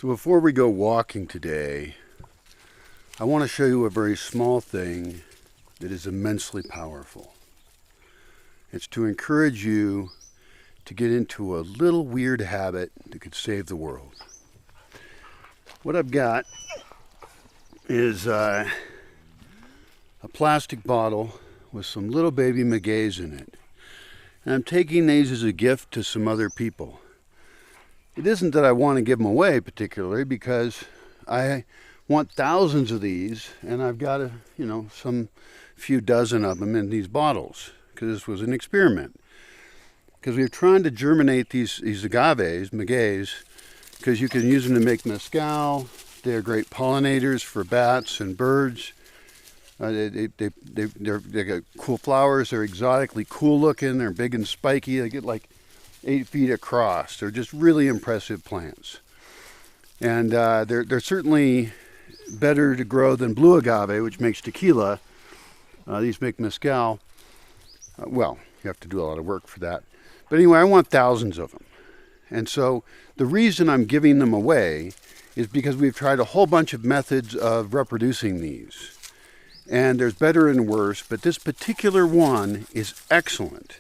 So before we go walking today, I want to show you a very small thing that is immensely powerful. It's to encourage you to get into a little weird habit that could save the world. What I've got is a plastic bottle with some little baby magueys in it. And I'm taking these as a gift to some other people. It isn't that I want to give them away particularly, because I want thousands of these, and I've got some few dozen of them in these bottles, because this was an experiment. Because we were trying to germinate these agaves, magueys, because you can use them to make mezcal. They're great pollinators for bats and birds. They got cool flowers. They're exotically cool looking. They're big and spiky. They get like 8 feet across. They're just really impressive plants. And they're certainly better to grow than blue agave, which makes tequila. These make mezcal. Well, you have to do a lot of work for that. But anyway, I want thousands of them. And so the reason I'm giving them away is because we've tried a whole bunch of methods of reproducing these. And there's better and worse, but this particular one is excellent.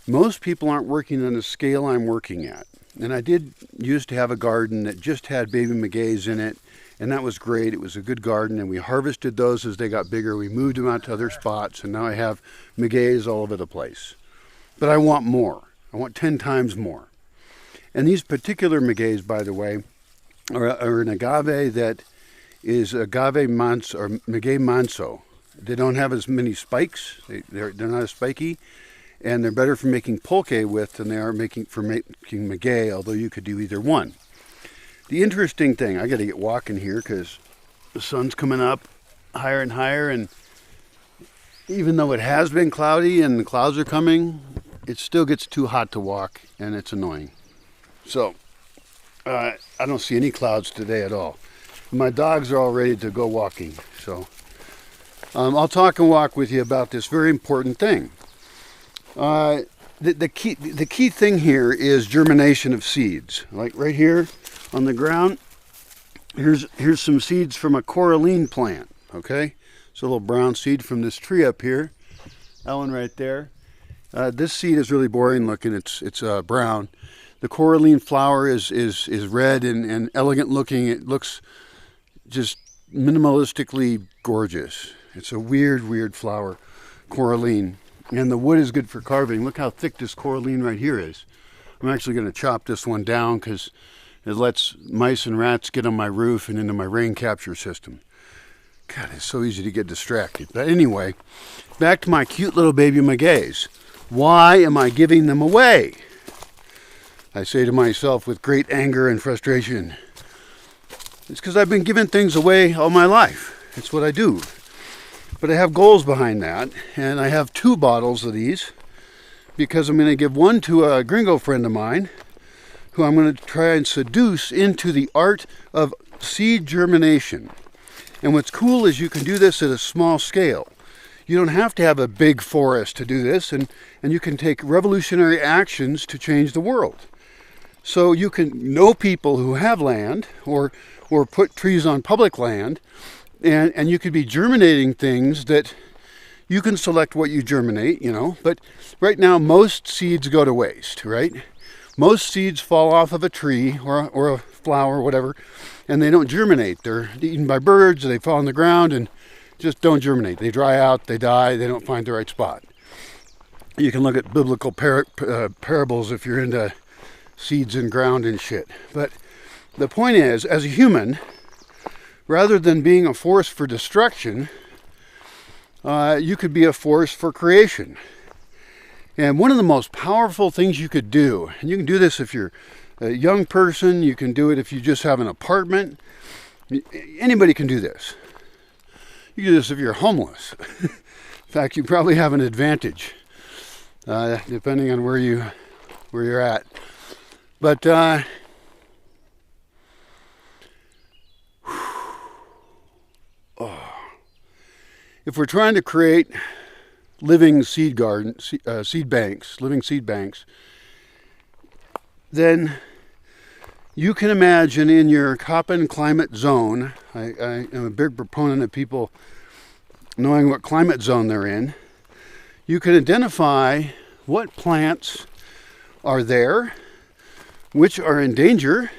Most people aren't working on the scale I'm working at. And I did used to have a garden that just had baby magueys in it, and that was great. It was a good garden, and we harvested those as they got bigger. We moved them out to other spots, and now I have magueys all over the place. But I want more. I want 10 times more. And these particular magueys, by the way, are an agave that is agave manso, or maguey manso. They don't have as many spikes. They're not as spiky. And they're better for making pulque with than they are making maguey, although you could do either one. The interesting thing, I got to get walking here because the sun's coming up higher and higher, and even though it has been cloudy and the clouds are coming, it still gets too hot to walk, and it's annoying. So I don't see any clouds today at all. My dogs are all ready to go walking, so I'll talk and walk with you about this very important thing. The key thing here is germination of seeds. Like right here on the ground, here's some seeds from a coralline plant. Okay, it's a little brown seed from this tree up here. That one right there. This seed is really boring looking. It's brown. The coralline flower is red and elegant looking. It looks just minimalistically gorgeous. It's a weird flower, coralline. And the wood is good for carving. Look how thick this coralline right here is. I'm actually going to chop this one down because it lets mice and rats get on my roof and into my rain capture system. God, it's so easy to get distracted. But anyway, back to my cute little baby magueys. Why am I giving them away? I say to myself with great anger and frustration. It's because I've been giving things away all my life. It's what I do. But I have goals behind that, and I have 2 bottles of these because I'm going to give one to a gringo friend of mine who I'm going to try and seduce into the art of seed germination. And what's cool is you can do this at a small scale. You don't have to have a big forest to do this, and you can take revolutionary actions to change the world. So you can know people who have land or put trees on public land, and you could be germinating things that you can select what you germinate, but right now most seeds go to waste, right? Most seeds fall off of a tree or a flower or whatever, and they don't germinate. They're eaten by birds, they fall on the ground and just don't germinate. They dry out, they die, they don't find the right spot. You can look at biblical parables if you're into seeds and ground and shit. But the point is, as a human, rather than being a force for destruction, you could be a force for creation. And one of the most powerful things you could do, and you can do this if you're a young person, you can do it if you just have an apartment. Anybody can do this. You can do this if you're homeless. In fact, you probably have an advantage, depending on where you're at. But if we're trying to create living seed banks, then You can imagine in your Köppen climate zone, I am a big proponent of people knowing what climate zone they're in. You can identify what plants are there, which are in danger,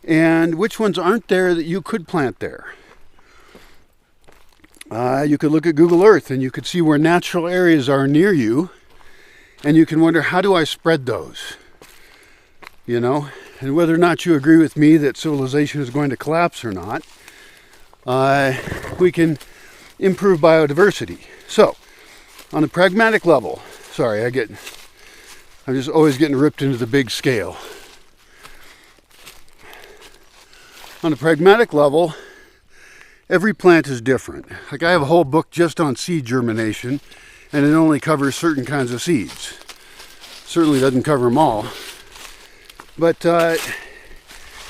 and which ones aren't there that you could plant there. You could look at Google Earth and you could see where natural areas are near you, and you can wonder, how do I spread those? You know, and whether or not you agree with me that civilization is going to collapse or not, we can improve biodiversity. So, on a pragmatic level, sorry, I'm just always getting ripped into the big scale. On a pragmatic level, every plant is different. Like, I have a whole book just on seed germination, and it only covers certain kinds of seeds. Certainly doesn't cover them all. But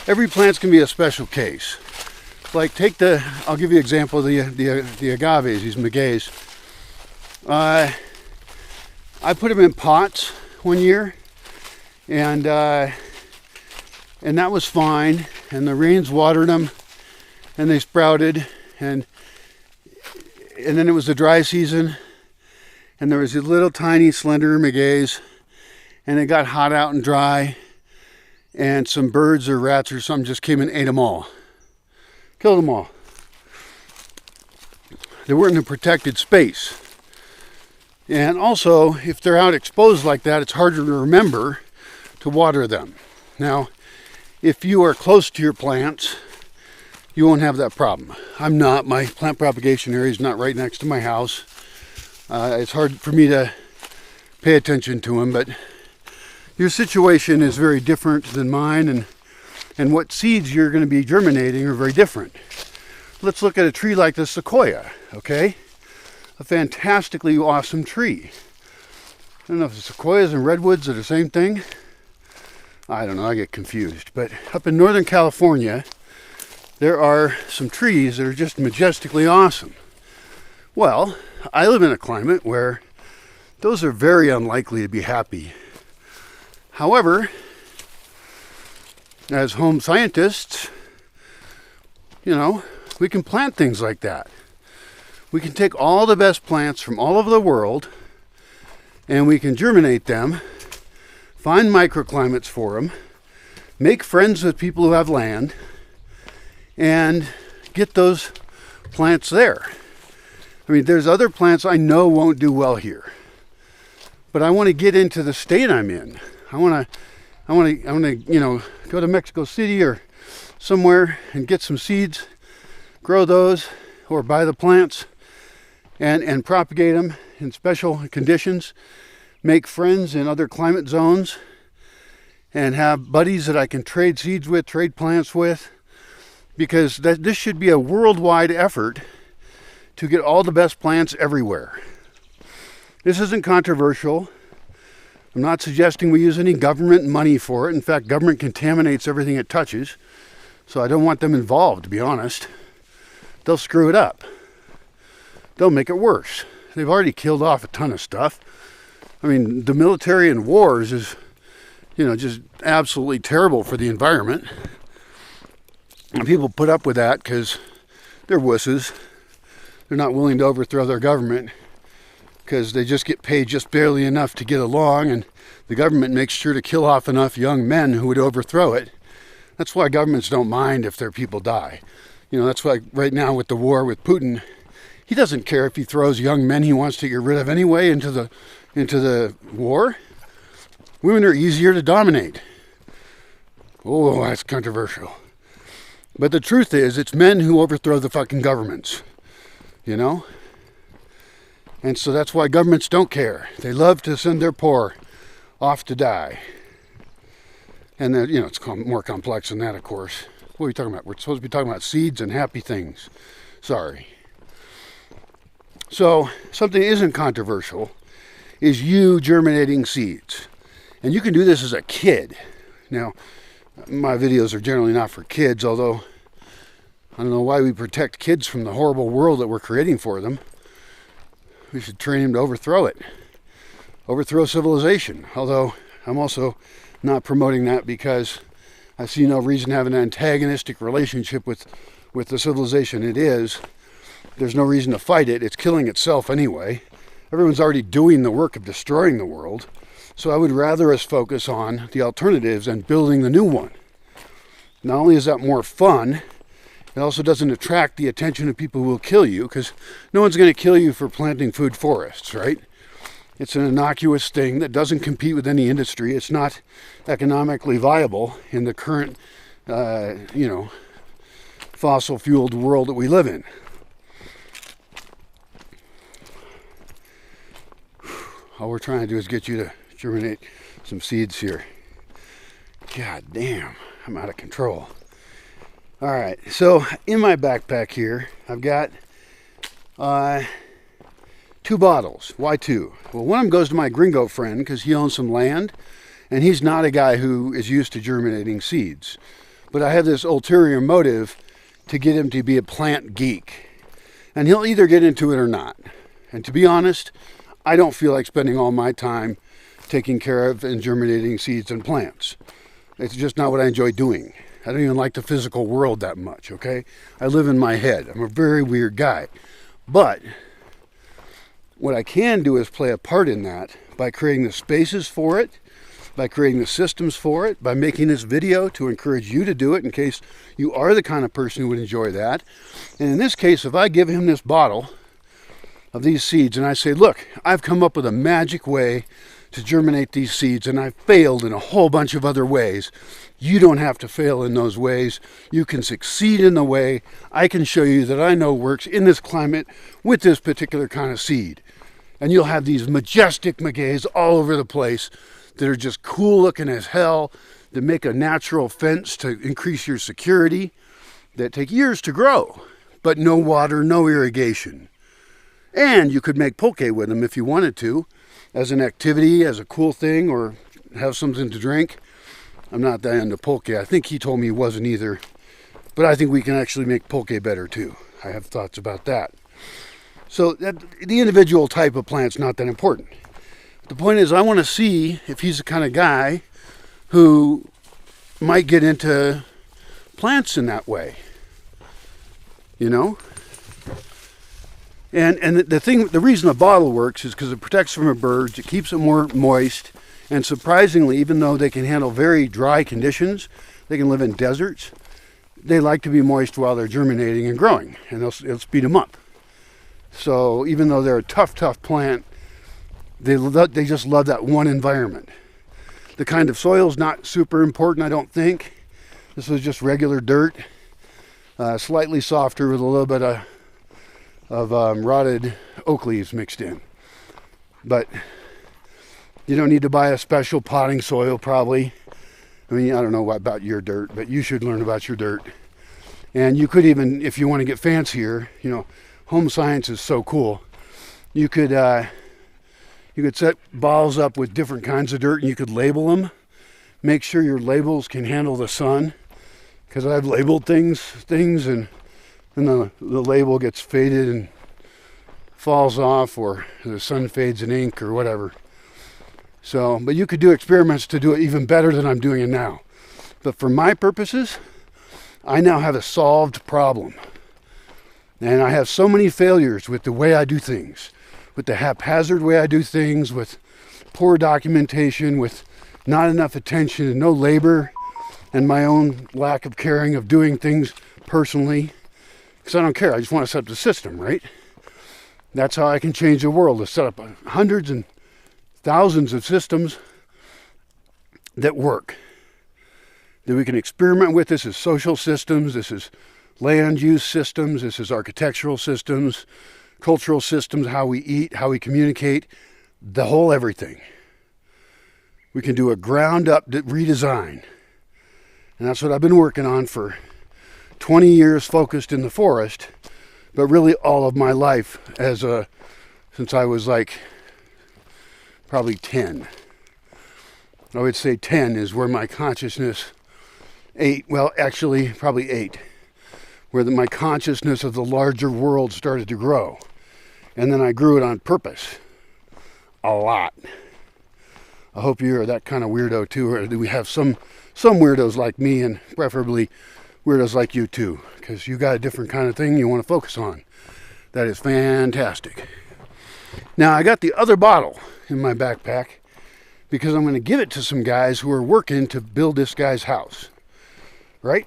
every plant's going to be a special case. Like, I'll give you an example of the agaves, these magueys. I put them in pots one year, and that was fine. And the rains watered them, and they sprouted, and then it was the dry season, and there was these little tiny slender magueys, and it got hot out and dry, and some birds or rats or something just came and ate them all. Killed them all. They weren't in a protected space. And also, if they're out exposed like that, it's harder to remember to water them. Now, if you are close to your plants, you won't have that problem. I'm not. My plant propagation area is not right next to my house. It's hard for me to pay attention to them, but your situation is very different than mine, and what seeds you're going to be germinating are very different. Let's look at a tree like the sequoia, okay? A fantastically awesome tree. I don't know if the sequoias and redwoods are the same thing. I don't know, I get confused. But up in Northern California, there are some trees that are just majestically awesome. Well, I live in a climate where those are very unlikely to be happy. However, as home scientists, you know, we can plant things like that. We can take all the best plants from all over the world, and we can germinate them, find microclimates for them, make friends with people who have land, and get those plants there. I mean, there's other plants I know won't do well here, but I want to get into the state I'm in. I want to, you know, go to Mexico City or somewhere and get some seeds, grow those, or buy the plants and propagate them in special conditions, make friends in other climate zones, and have buddies that I can trade seeds with, trade plants with, because this should be a worldwide effort to get all the best plants everywhere. This isn't controversial. I'm not suggesting we use any government money for it. In fact, government contaminates everything it touches, so I don't want them involved, to be honest. They'll screw it up. They'll make it worse. They've already killed off a ton of stuff. I mean, the military in wars is, you know, just absolutely terrible for the environment. And people put up with that because they're wusses. They're not willing to overthrow their government because they just get paid just barely enough to get along, and the government makes sure to kill off enough young men who would overthrow it. That's why governments don't mind if their people die. You know, that's why right now with the war with Putin, he doesn't care if he throws young men he wants to get rid of anyway into the war. Women are easier to dominate. Oh, that's controversial. But the truth is, it's men who overthrow the fucking governments, you know? And so that's why governments don't care. They love to send their poor off to die. And then, you know, it's more complex than that, of course. What are we talking about? We're supposed to be talking about seeds and happy things. Sorry. So, something that isn't controversial is you germinating seeds. And you can do this as a kid. Now, my videos are generally not for kids, although I don't know why we protect kids from the horrible world that we're creating for them. We should train them to overthrow it. Overthrow civilization. Although I'm also not promoting that because I see no reason to have an antagonistic relationship with the civilization it is. There's no reason to fight it. It's killing itself anyway. Everyone's already doing the work of destroying the world. So I would rather us focus on the alternatives and building the new one. Not only is that more fun, it also doesn't attract the attention of people who will kill you, because no one's going to kill you for planting food forests, right? It's an innocuous thing that doesn't compete with any industry. It's not economically viable in the current, fossil-fueled world that we live in. All we're trying to do is get you to germinate some seeds here. God damn, I'm out of control. All right, so in my backpack here, I've got 2 bottles. Why 2? Well, one of them goes to my gringo friend because he owns some land, and he's not a guy who is used to germinating seeds. But I have this ulterior motive to get him to be a plant geek. And he'll either get into it or not. And to be honest, I don't feel like spending all my time taking care of and germinating seeds and plants. It's just not what I enjoy doing. I don't even like the physical world that much, okay? I live in my head. I'm a very weird guy. But what I can do is play a part in that by creating the spaces for it, by creating the systems for it, by making this video to encourage you to do it in case you are the kind of person who would enjoy that. And in this case, if I give him this bottle of these seeds and I say, look, I've come up with a magic way to germinate these seeds and I've failed in a whole bunch of other ways. You don't have to fail in those ways. You can succeed in the way I can show you that I know works in this climate with this particular kind of seed. And you'll have these majestic magueys all over the place that are just cool looking as hell, that make a natural fence to increase your security, that take years to grow, but no water, no irrigation. And you could make pulque with them if you wanted to, as an activity, as a cool thing, or have something to drink. I'm not that into pulque. I think he told me he wasn't either. But I think we can actually make pulque better too. I have thoughts about that. So the individual type of plant's not that important. The point is, I want to see if he's the kind of guy who might get into plants in that way. You know? And the reason the bottle works is because it protects from the birds, it keeps it more moist, and surprisingly, even though they can handle very dry conditions, they can live in deserts, they like to be moist while they're germinating and growing, and it'll speed them up. So even though they're a tough plant, they just love that one environment. The kind of soil's not super important, I don't think. This was just regular dirt, slightly softer with a little bit of rotted oak leaves mixed in. But you don't need to buy a special potting soil, probably. I mean, I don't know about your dirt, but you should learn about your dirt. And you could even, if you want to get fancier, home science is so cool. You could set bottles up with different kinds of dirt and you could label them. Make sure your labels can handle the sun. Because I've labeled things and the label gets faded and falls off, or the sun fades in ink or whatever. So, but you could do experiments to do it even better than I'm doing it now. But for my purposes, I now have a solved problem. And I have so many failures with the way I do things, with the haphazard way I do things, with poor documentation, with not enough attention and no labor, and my own lack of caring of doing things personally. Because I don't care, I just want to set up the system, right? That's how I can change the world, to set up hundreds and thousands of systems that work. That we can experiment with. This is social systems, this is land use systems, this is architectural systems, cultural systems, how we eat, how we communicate, the whole everything. We can do a ground up redesign. And that's what I've been working on for 20 years, focused in the forest, but really all of my life since I was like probably 10. I would say 10 is where my consciousness, probably 8, where my consciousness of the larger world started to grow. And then I grew it on purpose. A lot. I hope you're that kind of weirdo too, or do we have some weirdos like me, and preferably weirdos like you too, because you got a different kind of thing you want to focus on. That is fantastic. Now I got the other bottle in my backpack because I'm going to give it to some guys who are working to build this guy's house, right?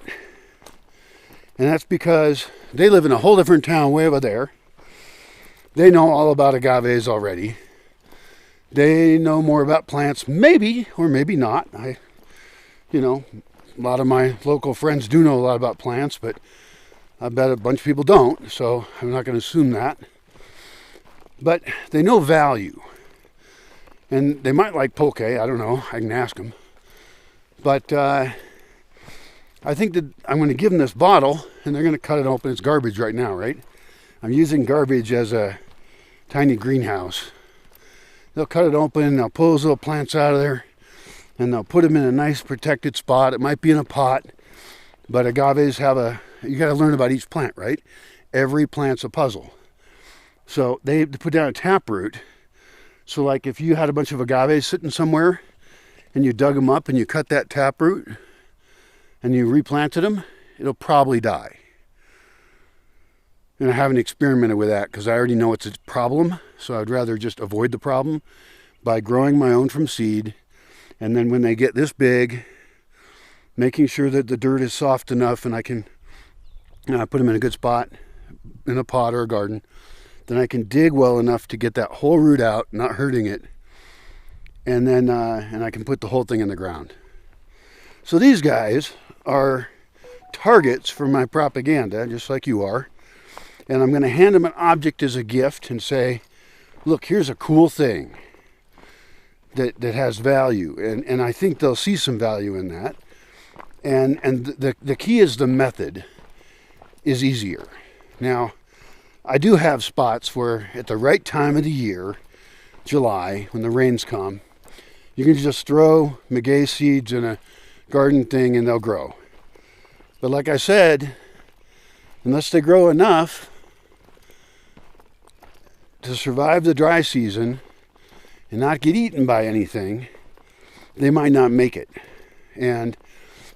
And that's because they live in a whole different town way over there. They know all about agaves already. They know more about plants, maybe or maybe not. A lot of my local friends do know a lot about plants, but I bet a bunch of people don't, so I'm not going to assume that. But they know value. And they might like pulque, I don't know, I can ask them. But I think that I'm going to give them this bottle, and they're going to cut it open. It's garbage right now, right? I'm using garbage as a tiny greenhouse. They'll cut it open, they'll pull those little plants out of there, and they'll put them in a nice protected spot. It might be in a pot, but agaves you got to learn about each plant, right? Every plant's a puzzle. So they put down a taproot. So like if you had a bunch of agaves sitting somewhere and you dug them up and you cut that taproot and you replanted them, it'll probably die. And I haven't experimented with that because I already know it's a problem. So I'd rather just avoid the problem by growing my own from seed. And then when they get this big, making sure that the dirt is soft enough and I can put them in a good spot in a pot or a garden. Then I can dig well enough to get that whole root out, not hurting it. And then I can put the whole thing in the ground. So these guys are targets for my propaganda, just like you are. And I'm going to hand them an object as a gift and say, look, here's a cool thing that has value. And I think they'll see some value in that. And the key is the method is easier. Now, I do have spots where at the right time of the year, July, when the rains come, you can just throw maguey seeds in a garden thing and they'll grow. But like I said, unless they grow enough to survive the dry season and not get eaten by anything, they might not make it. And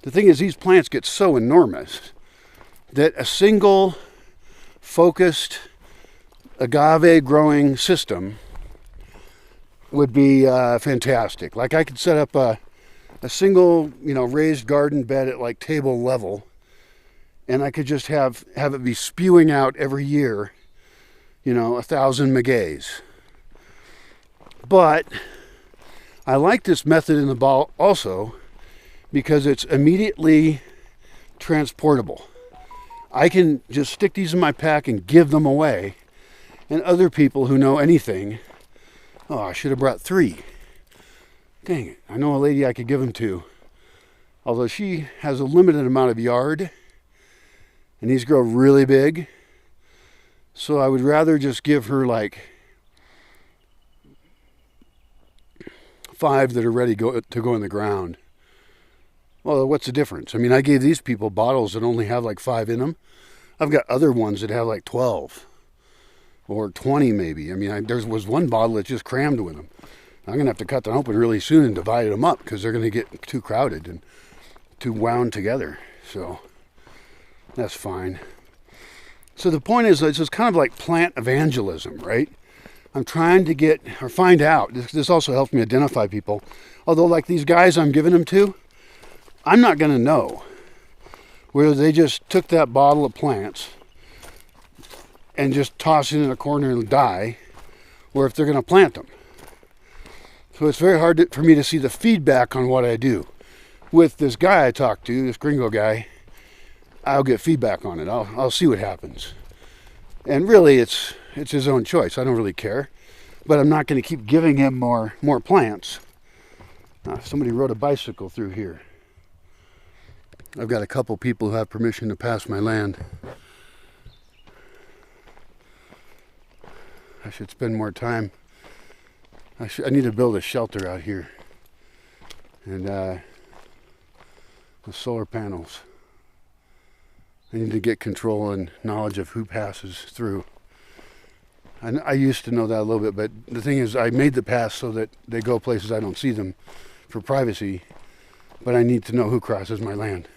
the thing is, these plants get so enormous that a single focused agave growing system would be fantastic. Like I could set up a single, raised garden bed at like table level, and I could just have it be spewing out every year, 1,000 magueys. But I like this method in the ball also because it's immediately transportable. I can just stick these in my pack and give them away. And other people who know anything, I should have brought 3. Dang it, I know a lady I could give them to. Although she has a limited amount of yard, and these grow really big. So I would rather just give her like 5 that are ready to go in the ground. Well, what's the difference? I mean, I gave these people bottles that only have like 5 in them. I've got other ones that have like 12 or 20 maybe. I mean, there was one bottle that's just crammed with them. I'm going to have to cut them open really soon and divide them up because they're going to get too crowded and too wound together. So that's fine. So the point is, it's just kind of like plant evangelism, right? I'm trying to find out. This also helps me identify people. Although like these guys I'm giving them to, I'm not going to know whether they just took that bottle of plants and just toss it in a corner and die, or if they're going to plant them. So it's very hard for me to see the feedback on what I do. With this guy I talked to, this gringo guy, I'll get feedback on it. I'll see what happens. And really, it's his own choice. I don't really care. But I'm not going to keep giving him more plants. Somebody rode a bicycle through here. I've got a couple people who have permission to pass my land. I should spend more time. I need to build a shelter out here. And the solar panels. I need to get control and knowledge of who passes through. I used to know that a little bit, but the thing is, I made the pass so that they go places I don't see them for privacy, but I need to know who crosses my land.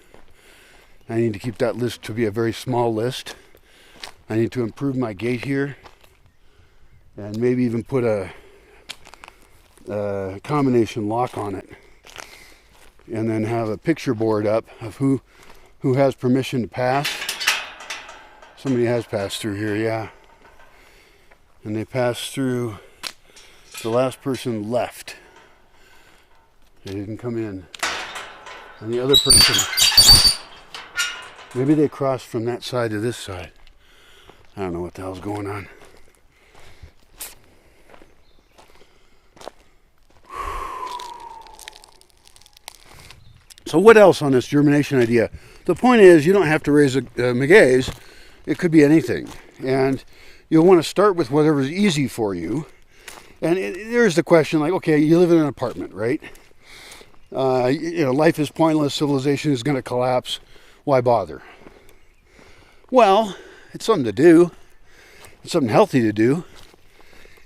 I need to keep that list to be a very small list. I need to improve my gate here, and maybe even put a combination lock on it, and then have a picture board up of who has permission to pass. Somebody has passed through here, yeah. And they passed through, the last person left. They didn't come in. And the other person, maybe they crossed from that side to this side. I don't know what the hell's going on. So what else on this germination idea? The point is, you don't have to raise magueys. It could be anything. And you'll want to start with whatever's easy for you. And there's the question, like, okay, you live in an apartment, right? Life is pointless. Civilization is going to collapse. Why bother? Well, it's something to do. It's something healthy to do.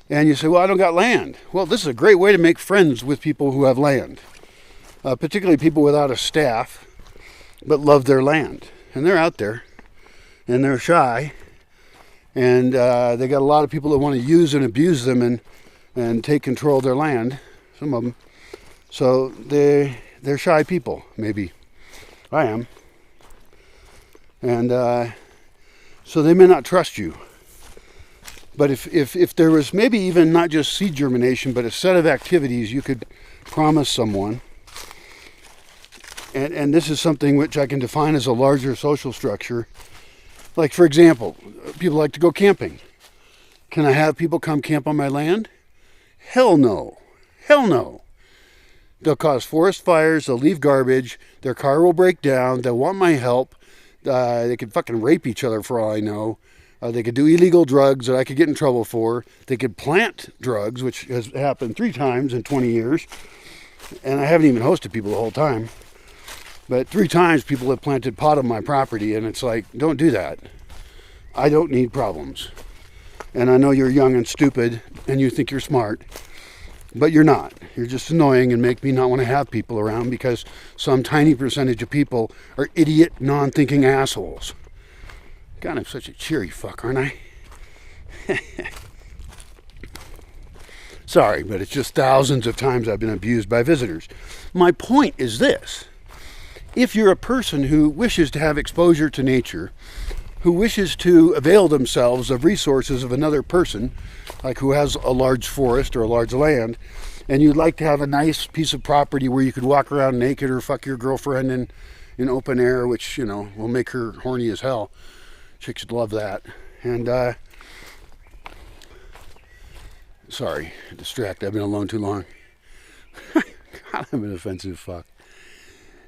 And you say, well, I don't got land. Well, this is a great way to make friends with people who have land. Particularly people without a staff, but love their land. And they're out there, and they're shy, and they got a lot of people that want to use and abuse them and take control of their land, some of them. So they're shy people, maybe. I am. And so they may not trust you. But if there was maybe even not just seed germination, but a set of activities you could promise someone, and this is something which I can define as a larger social structure. Like, for example, people like to go camping. Can I have people come camp on my land? Hell no. Hell no. They'll cause forest fires, they'll leave garbage, their car will break down, they'll want my help, they could fucking rape each other for all I know. They could do illegal drugs that I could get in trouble for. They could plant drugs, which has happened 3 times in 20 years. And I haven't even hosted people the whole time. But 3 times people have planted pot on my property, and it's like, don't do that. I don't need problems. And I know you're young and stupid, and you think you're smart, but you're not. You're just annoying and make me not want to have people around because some tiny percentage of people are idiot, non-thinking assholes. God, I'm such a cheery fuck, aren't I? Sorry, but it's just thousands of times I've been abused by visitors. My point is this. If you're a person who wishes to have exposure to nature, who wishes to avail themselves of resources of another person, like who has a large forest or a large land, and you'd like to have a nice piece of property where you could walk around naked or fuck your girlfriend in open air, which, will make her horny as hell. Chicks love that. And, sorry, distracted. I've been alone too long. God, I'm an offensive fuck.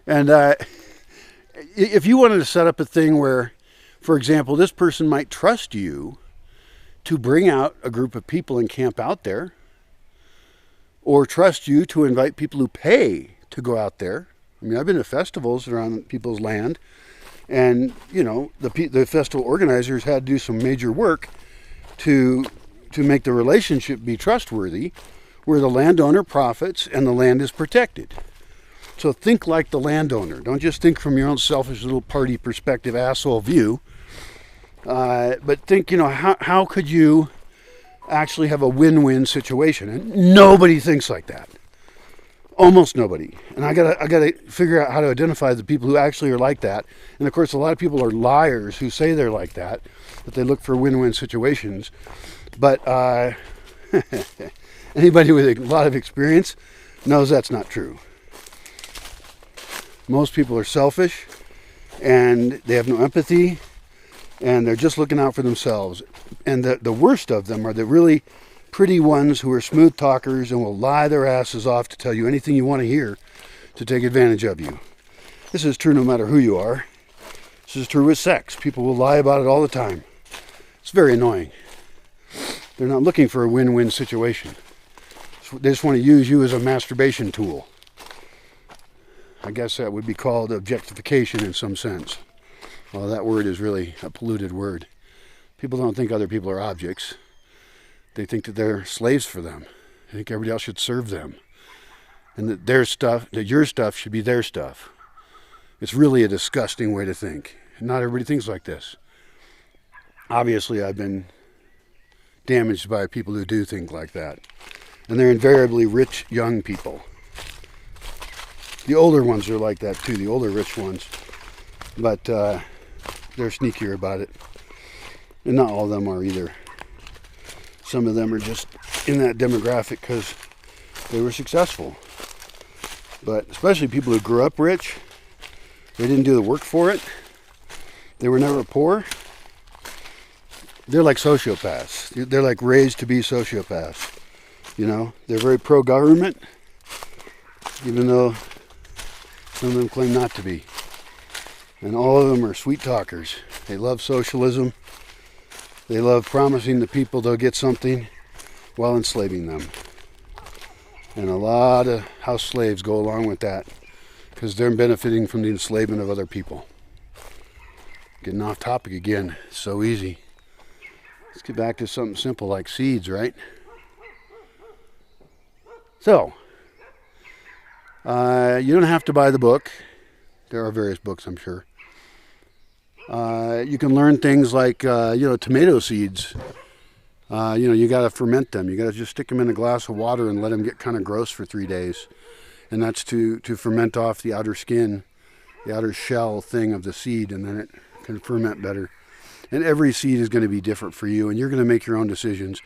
And if you wanted to set up a thing where, for example, this person might trust you to bring out a group of people and camp out there, or trust you to invite people who pay to go out there. I mean, I've been to festivals that are on people's land, and, the festival organizers had to do some major work to make the relationship be trustworthy, where the landowner profits and the land is protected. So think like the landowner. Don't just think from your own selfish little party perspective asshole view. But think, how could you actually have a win-win situation? And nobody thinks like that. Almost nobody. And I gotta figure out how to identify the people who actually are like that. And of course, a lot of people are liars who say they're like that they look for win-win situations. But anybody with a lot of experience knows that's not true. Most people are selfish, and they have no empathy, and they're just looking out for themselves. And the worst of them are the really pretty ones who are smooth talkers and will lie their asses off to tell you anything you want to hear to take advantage of you. This is true no matter who you are. This is true with sex. People will lie about it all the time. It's very annoying. They're not looking for a win-win situation. They just want to use you as a masturbation tool. I guess that would be called objectification in some sense. Well, that word is really a polluted word. People don't think other people are objects. They think that they're slaves for them. They think everybody else should serve them. And that their stuff, that your stuff should be their stuff. It's really a disgusting way to think. Not everybody thinks like this. Obviously, I've been damaged by people who do think like that. And they're invariably rich young people. The older ones are like that too, the older rich ones. But they're sneakier about it. And not all of them are either. Some of them are just in that demographic because they were successful. But especially people who grew up rich, they didn't do the work for it. They were never poor. They're like sociopaths. They're like raised to be sociopaths. You know, they're very pro-government, even though some of them claim not to be. And all of them are sweet talkers. They love socialism. They love promising the people they'll get something while enslaving them. And a lot of house slaves go along with that because they're benefiting from the enslavement of other people. Getting off topic again. So easy. Let's get back to something simple like seeds, right? So, you don't have to buy the book. There are various books, I'm sure. You can learn things like, tomato seeds. You got to ferment them. You got to just stick them in a glass of water and let them get kind of gross for 3 days. And that's to ferment off the outer skin, the outer shell thing of the seed, and then it can ferment better. And every seed is going to be different for you, and you're going to make your own decisions.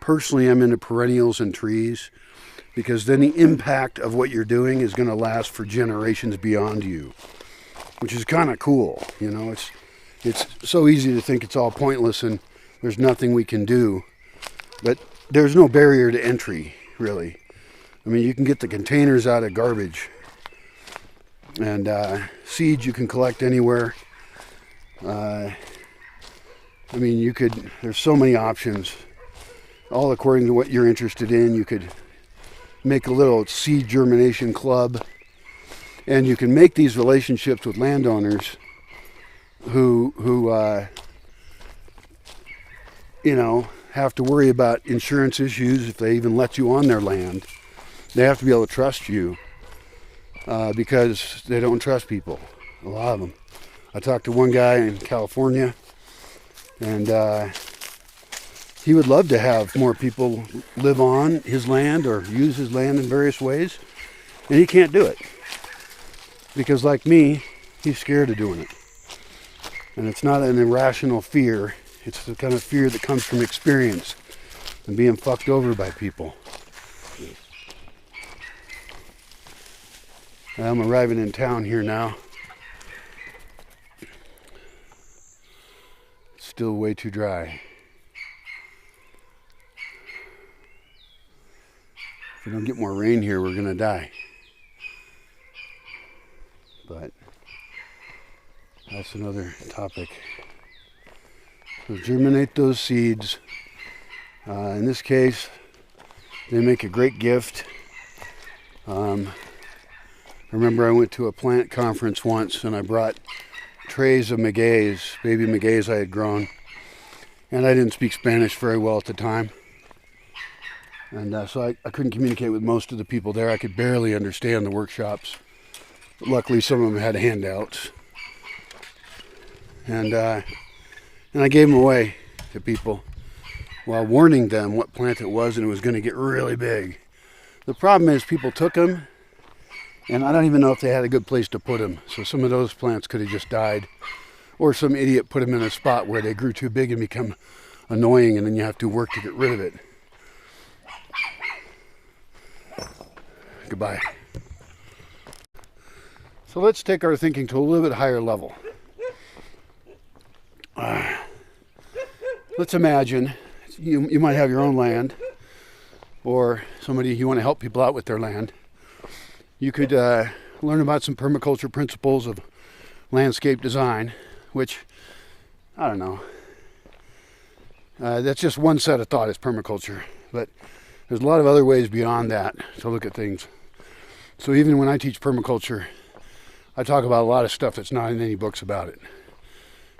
Personally, I'm into perennials and trees because then the impact of what you're doing is going to last for generations beyond you, which is kind of cool. You know, it's so easy to think it's all pointless and there's nothing we can do, but there's no barrier to entry, really. I mean, you can get the containers out of garbage, and seeds you can collect anywhere. There's so many options, all according to what you're interested in. You could make a little seed germination club, and you can make these relationships with landowners who have to worry about insurance issues if they even let you on their land. They have to be able to trust you because they don't trust people, a lot of them. I talked to one guy in California, and he would love to have more people live on his land or use his land in various ways, and he can't do it because, like me, he's scared of doing it. And it's not an irrational fear. It's the kind of fear that comes from experience and being fucked over by people. I'm arriving in town here now. It's still way too dry. If we don't get more rain here, we're gonna die. But that's another topic. So germinate those seeds. In this case, they make a great gift. I remember I went to a plant conference once and I brought trays of magueys, baby magueys I had grown. And I didn't speak Spanish very well at the time. And so I couldn't communicate with most of the people there. I could barely understand the workshops. But luckily some of them had handouts. And I gave them away to people while warning them what plant it was and it was going to get really big. The problem is people took them, and I don't even know if they had a good place to put them. So some of those plants could have just died, or some idiot put them in a spot where they grew too big and become annoying, and then you have to work to get rid of it. Goodbye. So let's take our thinking to a little bit higher level. Let's imagine you might have your own land, or somebody you want to help people out with their land. You could learn about some permaculture principles of landscape design, which, I don't know, that's just one set of thought is permaculture, but there's a lot of other ways beyond that to look at things. So even when I teach permaculture, I talk about a lot of stuff that's not in any books about it.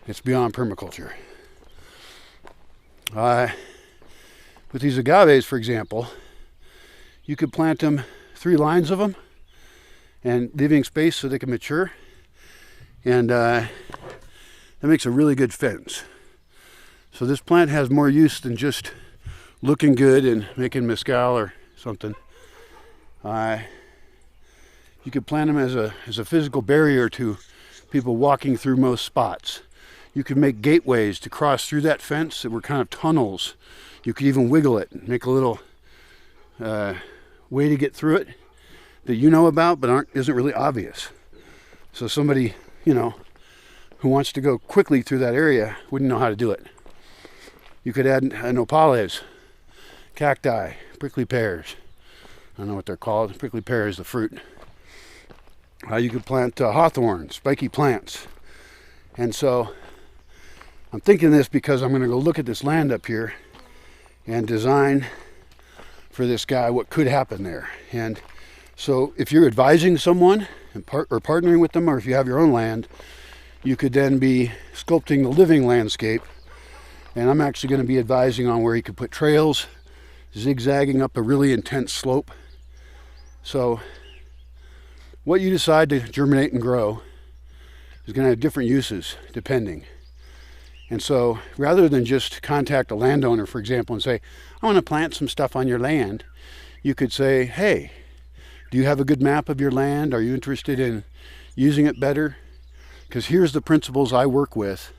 It's beyond permaculture. With these agaves, for example, you could plant them 3 lines of them and leaving space so they can mature. And that makes a really good fence. So this plant has more use than just looking good and making mezcal or something. You could plant them as a physical barrier to people walking through most spots. You could make gateways to cross through that fence that were kind of tunnels. You could even wiggle it and make a little way to get through it that you know about but isn't really obvious. So somebody, who wants to go quickly through that area wouldn't know how to do it. You could add nopales, cacti, prickly pears. I don't know what they're called. Prickly pear is the fruit. You could plant hawthorn, spiky plants. And so I'm thinking this because I'm going to go look at this land up here and design for this guy what could happen there. And so if you're advising someone or partnering with them, or if you have your own land, you could then be sculpting the living landscape. And I'm actually going to be advising on where you could put trails, zigzagging up a really intense slope. So what you decide to germinate and grow is going to have different uses depending. And so rather than just contact a landowner, for example, and say, I want to plant some stuff on your land, you could say, hey, do you have a good map of your land? Are you interested in using it better? Because here's the principles I work with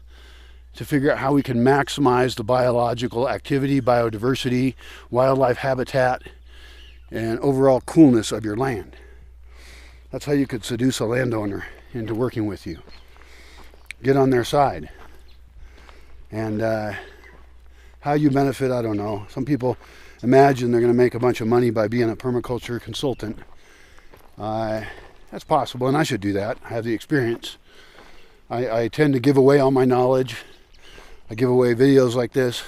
to figure out how we can maximize the biological activity, biodiversity, wildlife habitat, and overall coolness of your land. That's how you could seduce a landowner into working with you. Get on their side. And how you benefit, I don't know. Some people imagine they're going to make a bunch of money by being a permaculture consultant. That's possible, and I should do that. I have the experience. I tend to give away all my knowledge. I give away videos like this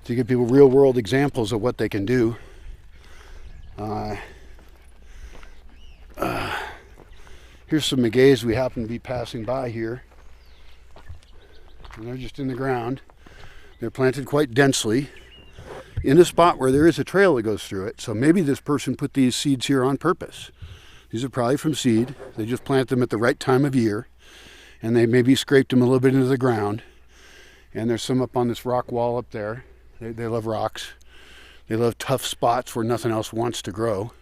to give people real-world examples of what they can do. Here's some magueys we happen to be passing by here. And they're just in the ground. They're planted quite densely in a spot where there is a trail that goes through it. So maybe this person put these seeds here on purpose. These are probably from seed. They just plant them at the right time of year. And they maybe scraped them a little bit into the ground. And there's some up on this rock wall up there. They love rocks. They love tough spots where nothing else wants to grow,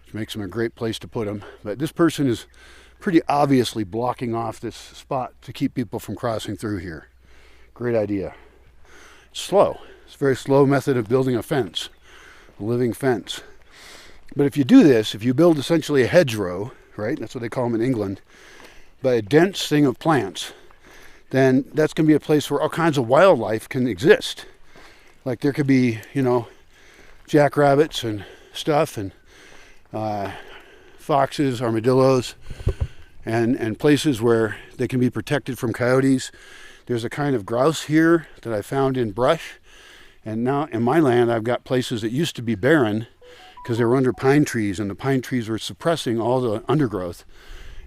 which makes them a great place to put them. But this person is pretty obviously blocking off this spot to keep people from crossing through here. Great idea. It's slow. It's a very slow method of building a fence, a living fence. But if you do this, if you build essentially a hedgerow, right? That's what they call them in England, but a dense thing of plants, then that's going to be a place where all kinds of wildlife can exist. Like there could be, jackrabbits and stuff, and foxes, armadillos, and places where they can be protected from coyotes. There's a kind of grouse here that I found in brush, and now in my land I've got places that used to be barren because they were under pine trees, and the pine trees were suppressing all the undergrowth.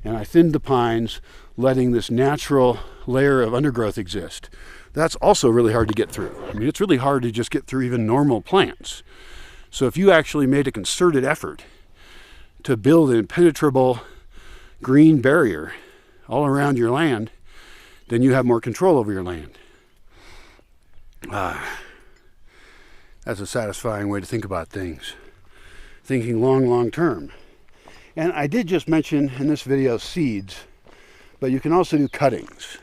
And I thinned the pines, letting this natural layer of undergrowth exist. That's also really hard to get through. I mean, it's really hard to just get through even normal plants. So if you actually made a concerted effort to build an impenetrable green barrier all around your land, then you have more control over your land. That's a satisfying way to think about things. Thinking long term. And I did just mention in this video seeds, but you can also do cuttings,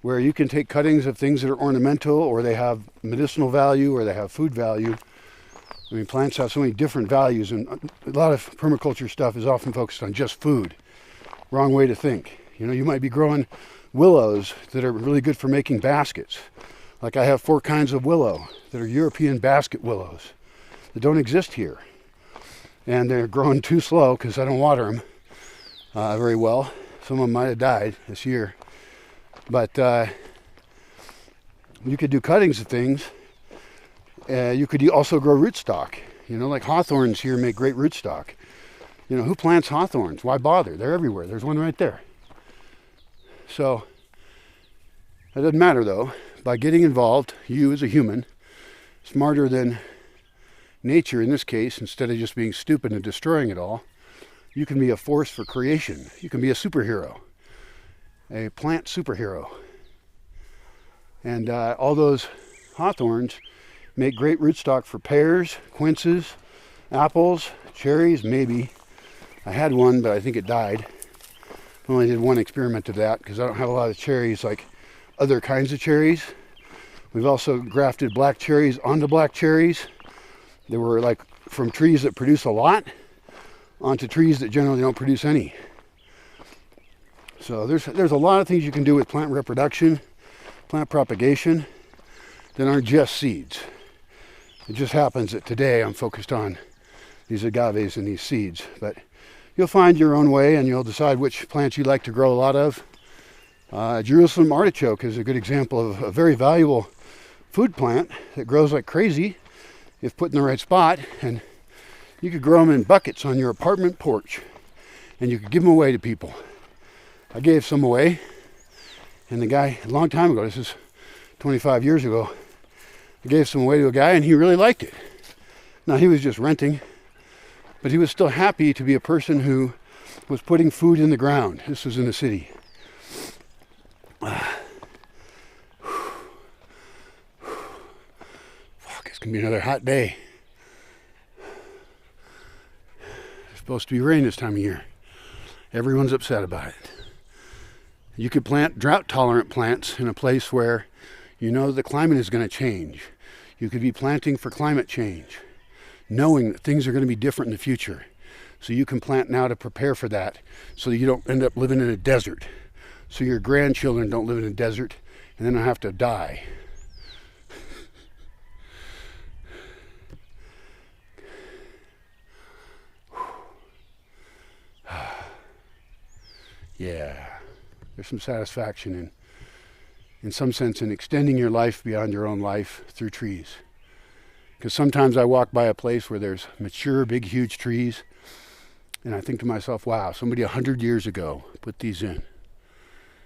where you can take cuttings of things that are ornamental, or they have medicinal value, or they have food value. I mean, plants have so many different values, and a lot of permaculture stuff is often focused on just food. Wrong way to think. You might be growing willows that are really good for making baskets. Like I have 4 kinds of willow that are European basket willows that don't exist here. And they're growing too slow because I don't water them very well. Some of them might have died this year. But you could do cuttings of things. You could also grow rootstock. Like hawthorns here make great rootstock. Who plants hawthorns? Why bother? They're everywhere. There's one right there. So it doesn't matter though. By getting involved, you as a human, smarter than nature in this case, instead of just being stupid and destroying it all, you can be a force for creation. You can be a superhero, a plant superhero. And all those hawthorns make great rootstock for pears, quinces, apples, cherries, maybe. I had one, but I think it died. I only did one experiment of that because I don't have a lot of cherries like other kinds of cherries. We've also grafted black cherries onto black cherries. They were like from trees that produce a lot onto trees that generally don't produce any. So there's a lot of things you can do with plant reproduction, plant propagation, that aren't just seeds. It just happens that today I'm focused on these agaves and these seeds, but you'll find your own way and you'll decide which plants you like to grow a lot of. Jerusalem artichoke is a good example of a very valuable food plant that grows like crazy if put in the right spot, and you could grow them in buckets on your apartment porch and you could give them away to people. I gave some away, and the guy, a long time ago, this is 25 years ago, I gave some away to a guy and he really liked it. Now he was just renting, but he was still happy to be a person who was putting food in the ground. This was in the city. Fuck, it's gonna be another hot day. It's supposed to be rain this time of year. Everyone's upset about it. You could plant drought-tolerant plants in a place where you know the climate is going to change. You could be planting for climate change, knowing that things are going to be different in the future. So you can plant now to prepare for that, so that you don't end up living in a desert. So your grandchildren don't live in a desert and then don't have to die. Yeah, there's some satisfaction in some sense, in extending your life beyond your own life through trees. Because sometimes I walk by a place where there's mature, big, huge trees, and I think to myself, wow, somebody 100 years ago put these in.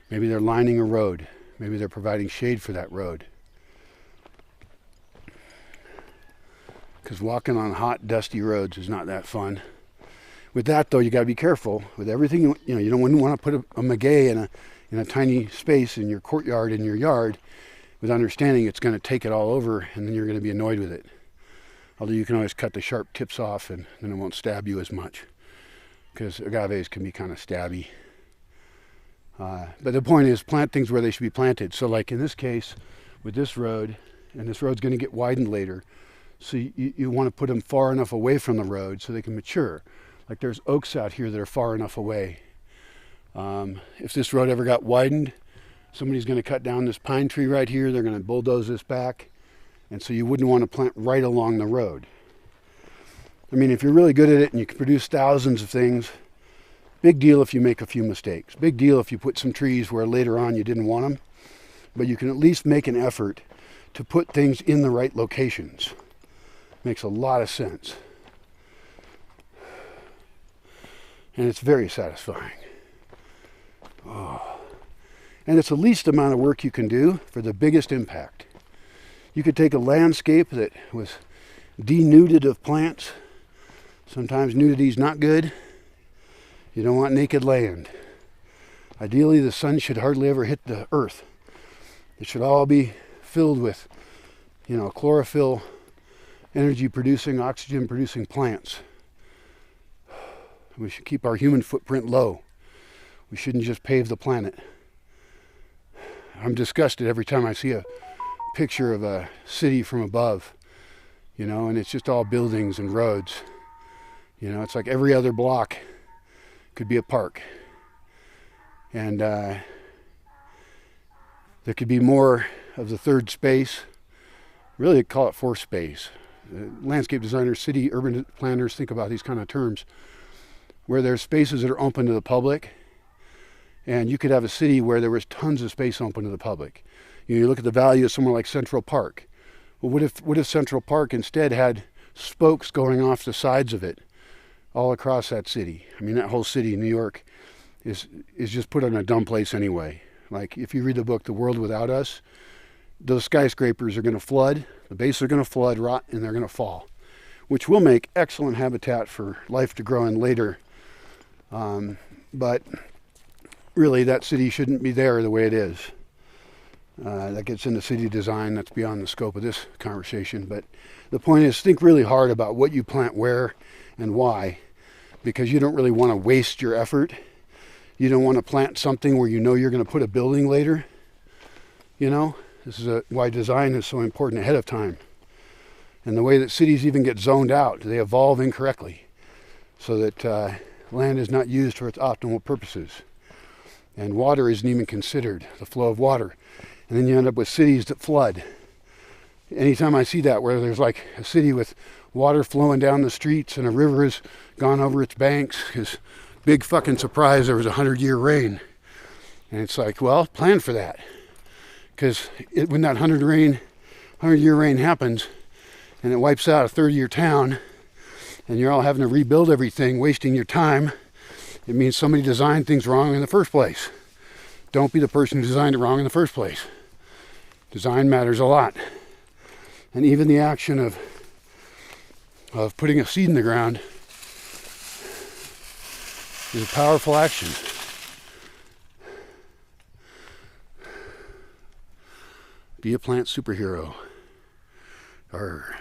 Maybe they're lining a road. Maybe they're providing shade for that road. Because walking on hot, dusty roads is not that fun. With that, though, you got to be careful. With everything, you know, you don't want to put a maguey in a tiny space in your courtyard, in your yard, with understanding it's going to take it all over, and then you're going to be annoyed with it. Although you can always cut the sharp tips off, and then it won't stab you as much, because agaves can be kind of stabby. But the point is, plant things where they should be planted. So like in this case, with this road, and this road's going to get widened later, so you want to put them far enough away from the road so they can mature. Like there's oaks out here that are far enough away. If this road ever got widened, somebody's going to cut down this pine tree right here. They're going to bulldoze this back. And so you wouldn't want to plant right along the road. I mean, if you're really good at it and you can produce thousands of things, big deal if you make a few mistakes. Big deal if you put some trees where later on you didn't want them. But you can at least make an effort to put things in the right locations. Makes a lot of sense. And it's very satisfying. Oh. And it's the least amount of work you can do for the biggest impact. You could take a landscape that was denuded of plants. Sometimes nudity is not good. You don't want naked land. Ideally, the sun should hardly ever hit the earth. It should all be filled with, chlorophyll, energy producing, oxygen producing plants. We should keep our human footprint low. We shouldn't just pave the planet. I'm disgusted every time I see a picture of a city from above, and it's just all buildings and roads. It's like every other block could be a park. And there could be more of the third space. Really call it fourth space. Landscape designers, city urban planners think about these kind of terms, where there's spaces that are open to the public. And you could have a city where there was tons of space open to the public. You look at the value of somewhere like Central Park. Well, what if Central Park instead had spokes going off the sides of it all across that city? I mean, that whole city, New York, is just put in a dumb place anyway. Like, if you read the book, The World Without Us, those skyscrapers are going to flood, The base are going to flood, rot, and they're going to fall, which will make excellent habitat for life to grow in later. But really, that city shouldn't be there the way it is. That gets into city design. That's beyond the scope of this conversation. But the point is, think really hard about what you plant where and why, because you don't really want to waste your effort. You don't want to plant something where you know you're going to put a building later. You know, this is why design is so important ahead of time. And the way that cities even get zoned out, they evolve incorrectly so that land is not used for its optimal purposes. And water isn't even considered, the flow of water. And then you end up with cities that flood. Anytime I see that, where there's like a city with water flowing down the streets and a river has gone over its banks, because big fucking surprise, there was 100-year rain. And it's like, well, plan for that. Because when that 100-year rain happens, and it wipes out a 30-year town, and you're all having to rebuild everything, wasting your time, it means somebody designed things wrong in the first place. Don't be the person who designed it wrong in the first place. Design matters a lot. And even the action of putting a seed in the ground is a powerful action. Be a plant superhero. Arr.